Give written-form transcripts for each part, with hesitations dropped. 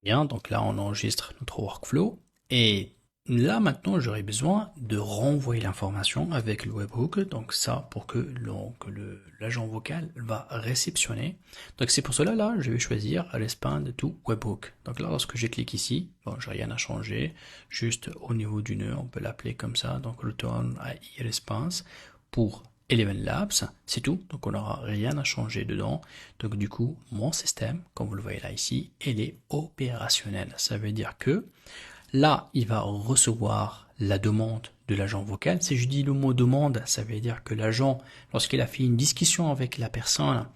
Bien, donc là on enregistre notre workflow et là maintenant j'aurai besoin de renvoyer l'information avec le webhook, donc ça pour que l'agent vocal va réceptionner. Donc c'est pour cela là je vais choisir Respond to Webhook. Donc là lorsque je clique ici, bon j'ai rien à changer, juste au niveau du nœud on peut l'appeler comme ça, donc Return AI Response pour Eleven Labs, c'est tout, donc on n'aura rien à changer dedans. Donc du coup, mon système, comme vous le voyez là ici, il est opérationnel. Ça veut dire que là, il va recevoir la demande de l'agent vocal. Si je dis le mot demande, ça veut dire que l'agent, lorsqu'il a fait une discussion avec la personne,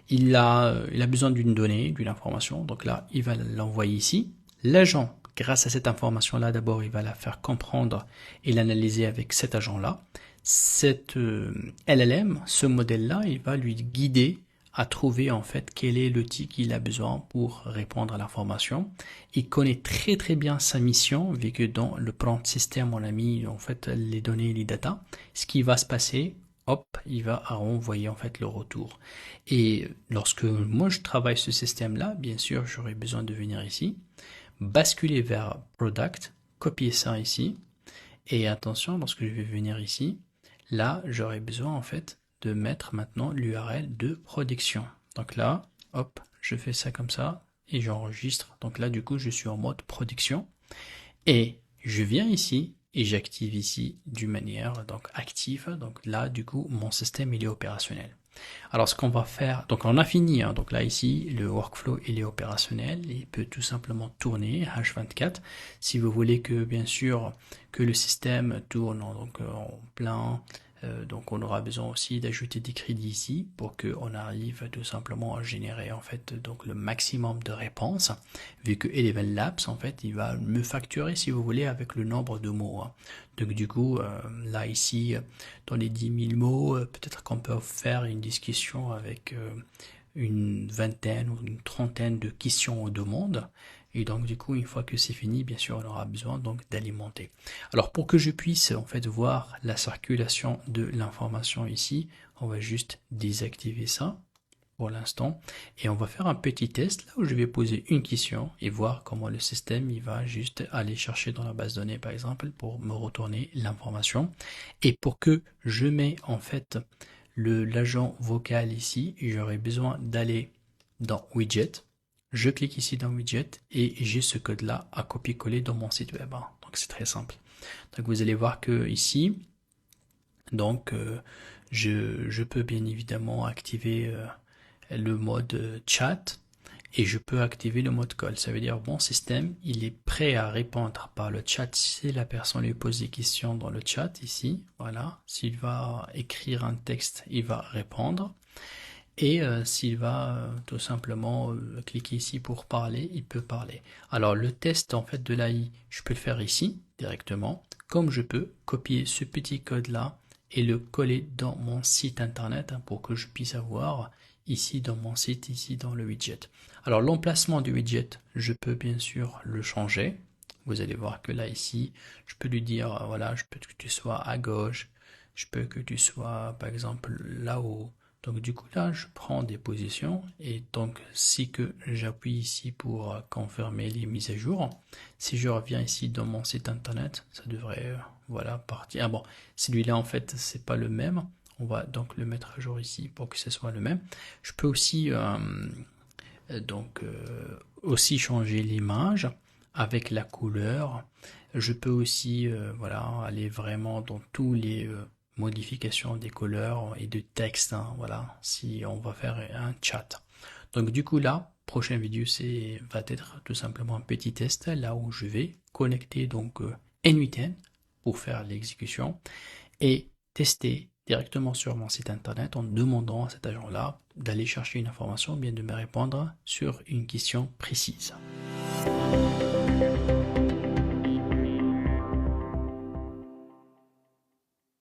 il a besoin d'une donnée, d'une information. Donc là, il va l'envoyer ici. L'agent, grâce à cette information-là, d'abord, il va la faire comprendre et l'analyser avec cet agent-là. Cette LLM, ce modèle-là, il va lui guider à trouver en fait quel est l'outil qu'il a besoin pour répondre à l'information. Il connaît très très bien sa mission, vu que dans le prompt system, on a mis en fait les données, les data. Ce qui va se passer, hop, il va renvoyer en fait le retour. Et lorsque moi je travaille ce système-là, bien sûr, j'aurai besoin de venir ici, basculer vers Product, copier ça ici, et attention, lorsque je vais venir ici, là, j'aurai besoin en fait de mettre maintenant l'URL de production. Donc là, hop, je fais ça comme ça et j'enregistre. Donc là, du coup, je suis en mode production et je viens ici et j'active ici d'une manière donc active. Donc là, du coup, mon système il est opérationnel. Alors, ce qu'on va faire, donc on a fini, hein, donc là ici, le workflow il est opérationnel, il peut tout simplement tourner H24. Si vous voulez que, bien sûr, que le système tourne en plein, donc on aura besoin aussi d'ajouter des crédits ici pour qu'on arrive tout simplement à générer en fait donc le maximum de réponses, vu que Eleven Labs en fait il va me facturer si vous voulez avec le nombre de mots, hein. Donc du coup, là ici, dans les 10 000 mots, peut-être qu'on peut faire une discussion avec une vingtaine ou une trentaine de questions ou demandes. Et donc du coup, une fois que c'est fini, bien sûr, on aura besoin donc d'alimenter. Alors pour que je puisse en fait voir la circulation de l'information ici, on va juste désactiver ça pour l'instant et on va faire un petit test là où je vais poser une question et voir comment le système il va juste aller chercher dans la base de données par exemple pour me retourner l'information. Et pour que je mets en fait l'agent vocal ici, j'aurai besoin d'aller dans widget, je clique ici dans widget et j'ai ce code là à copier-coller dans mon site web, hein. Donc c'est très simple. Donc vous allez voir que ici donc je peux bien évidemment activer le mode chat et je peux activer le mode call. Ça veut dire mon système, il est prêt à répondre par le chat si la personne lui pose des questions dans le chat ici. Voilà, s'il va écrire un texte, il va répondre. Et s'il va tout simplement cliquer ici pour parler, il peut parler. Alors le test en fait de l'AI, je peux le faire ici directement, comme je peux copier ce petit code là et le coller dans mon site internet, hein, pour que je puisse avoir ici dans mon site, ici dans le widget. Alors l'emplacement du widget, je peux bien sûr le changer. Vous allez voir que là ici, je peux lui dire voilà, je peux que tu sois à gauche, je peux que tu sois par exemple là-haut. Donc du coup là, je prends des positions et donc si que j'appuie ici pour confirmer les mises à jour, si je reviens ici dans mon site internet, ça devrait voilà partir. Ah bon, celui-là en fait c'est pas le même. On va donc le mettre à jour ici pour que ce soit le même. Je peux aussi aussi changer l'image avec la couleur. Je peux aussi voilà aller vraiment dans tous les modifications des couleurs et de texte, hein, voilà, si on va faire un chat. Donc du coup là, prochaine vidéo c'est va être tout simplement un petit test là où je vais connecter donc N8N pour faire l'exécution et tester directement sur mon site internet en demandant à cet agent-là d'aller chercher une information ou bien de me répondre sur une question précise.